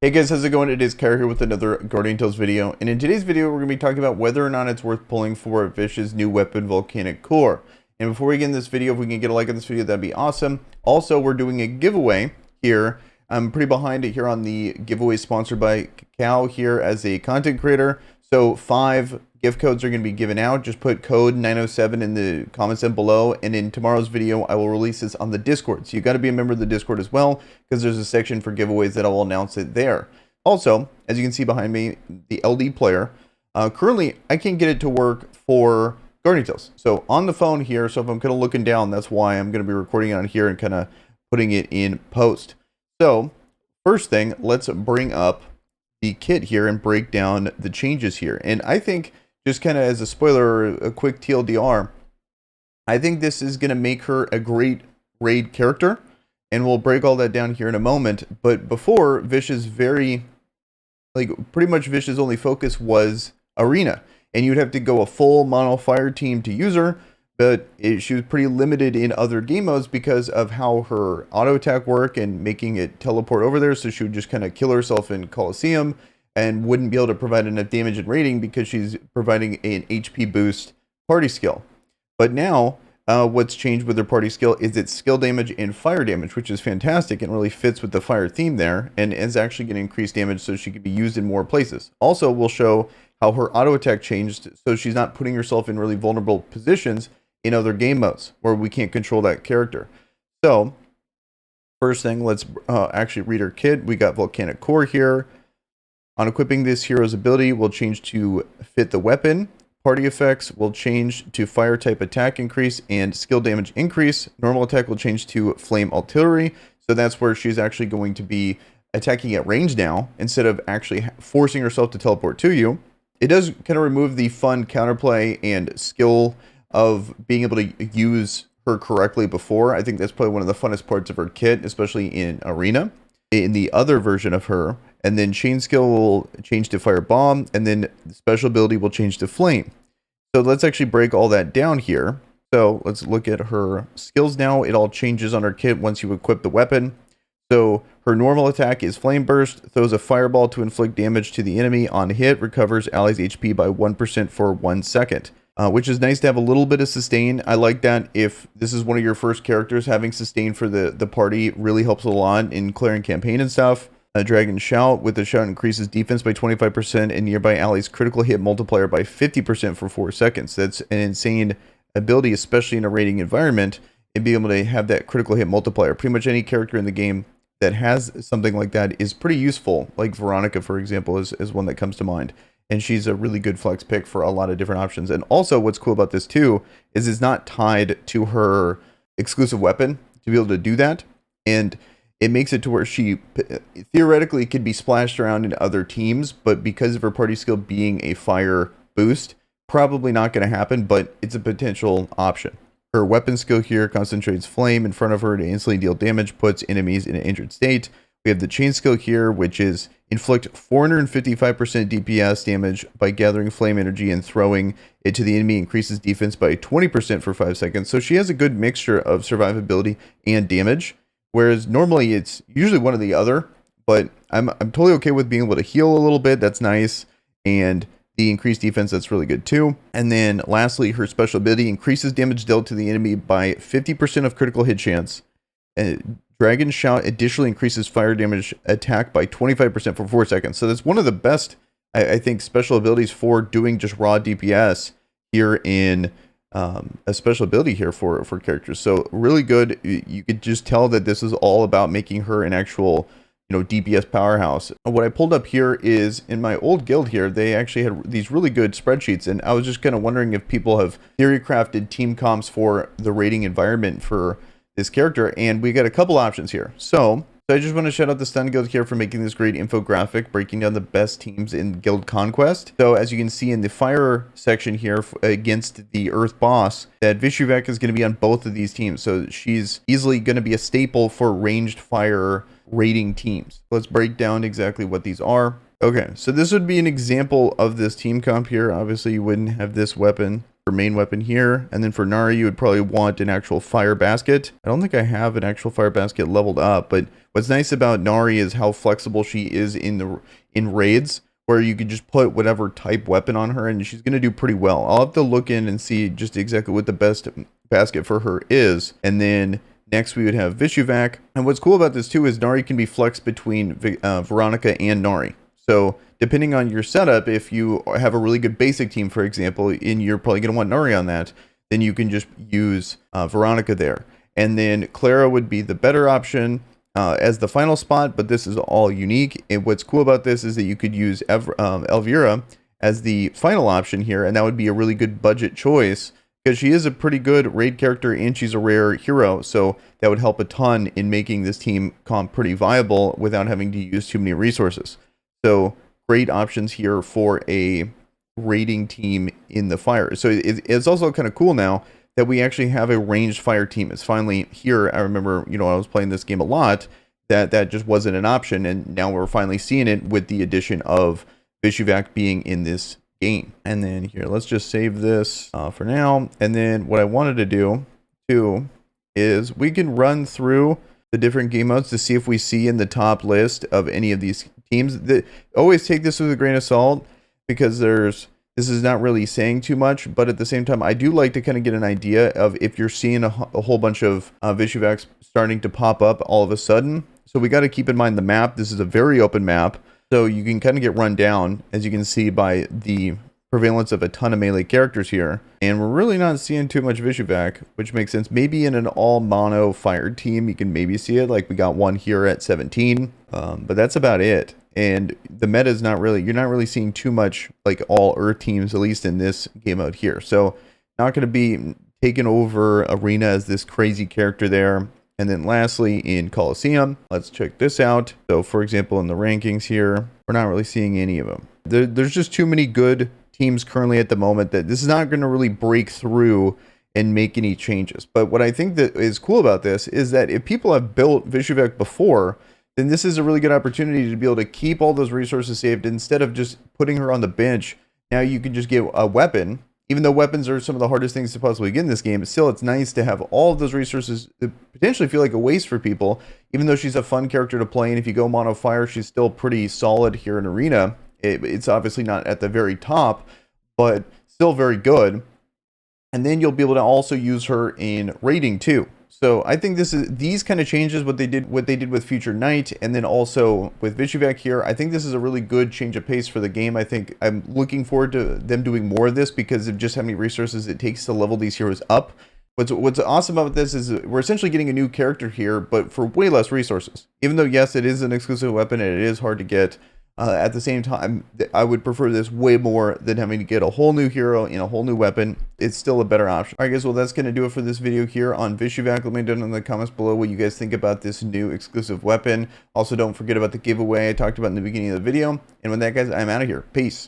Hey guys, how's it going? It is Kara here with another Guardian Tales video, and in today's video we're going to be talking about whether or not it's worth pulling for Vish's new weapon, Volcanic core. And before we get in this video, if we can get a like on this video, that'd be awesome. Also, we're doing a giveaway here. I'm pretty behind it here on the giveaway sponsored by Cacao here as a content creator. So 5 gift codes are going to be given out. Just put code 907 in the comments down below, and in tomorrow's video I will release this on the Discord. So you got to be a member of the Discord as well, because there's a section for giveaways that I will announce it there. Also, as you can see behind me, the LD player, currently I can't get it to work for Guardian Tales. So on the phone here, so if I'm kind of looking down, that's why I'm going to be recording it on here and kind of putting it in post. So first thing, let's bring up the kit here and break down the changes here. And I think, just kind of as a spoiler, a quick TLDR, I think this is going to make her a great raid character, and we'll break all that down here in a moment. But before, Vish's pretty much Vish's only focus was arena, and you'd have to go a full mono fire team to use her, but she was pretty limited in other game modes because of how her auto attack work and making it teleport over there. So she would just kind of kill herself in Coliseum and wouldn't be able to provide enough damage and rating because she's providing an HP boost party skill. But now what's changed with her party skill is its skill damage and fire damage, which is fantastic and really fits with the fire theme there, and is actually going to increase damage so she can be used in more places. Also, we'll show how her auto attack changed so she's not putting herself in really vulnerable positions in other game modes where we can't control that character. So first thing, let's actually read her kit. We got Volcanic core here. On equipping this hero's ability, we'll change to fit the weapon. Party effects will change to fire type attack increase and skill damage increase. Normal attack will change to flame artillery. So that's where she's actually going to be attacking at range now instead of actually forcing herself to teleport to you. It does kind of remove the fun counterplay and skill of being able to use her correctly before. I think that's probably one of the funnest parts of her kit, especially in arena. In the other version of her, and then chain skill will change to fire bomb, and then the special ability will change to flame. So let's actually break all that down here. So let's look at her skills now. It all changes on her kit once you equip the weapon. So her normal attack is flame burst, throws a fireball to inflict damage to the enemy on hit, recovers allies HP by 1% for 1 second. Which is nice to have a little bit of sustain. I like that. If this is one of your first characters, having sustain for the party really helps a lot in clearing campaign and stuff. Dragon Shout, with the shout increases defense by 25% and nearby allies critical hit multiplier by 50% for 4 seconds. That's an insane ability, especially in a raiding environment, and being able to have that critical hit multiplier. Pretty much any character in the game that has something like that is pretty useful. Like Veronica, for example, is one that comes to mind. And she's a really good flex pick for a lot of different options. And also what's cool about this too is it's not tied to her exclusive weapon to be able to do that. And it makes it to where she theoretically could be splashed around in other teams, but because of her party skill being a fire boost, probably not going to happen, but it's a potential option. Her weapon skill here concentrates flame in front of her to instantly deal damage, puts enemies in an injured state. We have the chain skill here, which is inflict 455% DPS damage by gathering flame energy and throwing it to the enemy, increases defense by 20% for 5 seconds. So she has a good mixture of survivability and damage, whereas normally it's usually one or the other, but I'm totally okay with being able to heal a little bit. That's nice. And the increased defense, that's really good too. And then lastly, her special ability increases damage dealt to the enemy by 50% of critical hit chance. Dragon Shout additionally increases fire damage attack by 25% for 4 seconds. So that's one of the best, I think, special abilities for doing just raw DPS here in a special ability here for characters. So really good. You could just tell that this is all about making her an actual, DPS powerhouse. What I pulled up here is in my old guild here, they actually had these really good spreadsheets, and I was just kind of wondering if people have theory crafted team comps for the raiding environment for this character, and we got a couple options here. So I just want to shout out the Stun Guild here for making this great infographic breaking down the best teams in Guild Conquest. So as you can see in the fire section here against the Earth boss, that Vishuvac is going to be on both of these teams. So she's easily going to be a staple for ranged fire raiding teams. Let's break down exactly what these are. Okay, so this would be an example of this team comp here. Obviously you wouldn't have this weapon her main weapon here. And then for Nari, you would probably want an actual fire basket. I don't think I have an actual fire basket leveled up, but what's nice about Nari is how flexible she is in raids, where you could just put whatever type weapon on her and she's going to do pretty well. I'll have to look in and see just exactly what the best basket for her is. And then next we would have Vishuvac. And what's cool about this too is Nari can be flexed between Veronica and Nari. So depending on your setup, if you have a really good basic team, for example, and you're probably going to want Nari on that, then you can just use Veronica there. And then Clara would be the better option as the final spot, but this is all unique. And what's cool about this is that you could use Elvira as the final option here, and that would be a really good budget choice because she is a pretty good raid character and she's a rare hero, so that would help a ton in making this team comp pretty viable without having to use too many resources. So great options here for a raiding team in the fire. So it's also kind of cool now that we actually have a ranged fire team. It's finally here. I remember, I was playing this game a lot, that just wasn't an option, and now we're finally seeing it with the addition of Vishuvac being in this game. And then here, let's just save this for now. And then what I wanted to do too is we can run through the different game modes to see if we see in the top list of any of these teams. Always take this with a grain of salt because this is not really saying too much, but at the same time, I do like to kind of get an idea of if you're seeing a whole bunch of Vishuvacs starting to pop up all of a sudden. So we got to keep in mind the map. This is a very open map, so you can kind of get run down, as you can see, by the prevalence of a ton of melee characters here. And we're really not seeing too much Vishuvac, which makes sense. Maybe in an all mono fire team, you can maybe see it. Like we got one here at 17, but that's about it. And the meta is not really, you're not really seeing too much like all earth teams, at least in this game out here. So not going to be taking over arena as this crazy character there. And then lastly, in Coliseum, let's check this out. So for example, in the rankings here, we're not really seeing any of them. There's just too many good teams currently at the moment that this is not going to really break through and make any changes. But what I think that is cool about this is that if people have built Vishuvac before, then this is a really good opportunity to be able to keep all those resources saved instead of just putting her on the bench. Now you can just get a weapon. Even though weapons are some of the hardest things to possibly get in this game, still it's nice to have all of those resources that potentially feel like a waste for people, even though she's a fun character to play. And if you go mono fire, she's still pretty solid here in arena. It's obviously not at the very top, but still very good. And then you'll be able to also use her in raiding too. So I think these kind of changes, what they did with Future Knight, and then also with Vishuvac here, I think this is a really good change of pace for the game. I think I'm looking forward to them doing more of this because of just how many resources it takes to level these heroes up. What's awesome about this is we're essentially getting a new character here, but for way less resources. Even though, yes, it is an exclusive weapon and it is hard to get, at the same time, I would prefer this way more than having to get a whole new hero and a whole new weapon. It's still a better option. All right, guys, well, that's going to do it for this video here on Vishuvac. Let me know in the comments below what you guys think about this new exclusive weapon. Also, don't forget about the giveaway I talked about in the beginning of the video. And with that, guys, I'm out of here. Peace.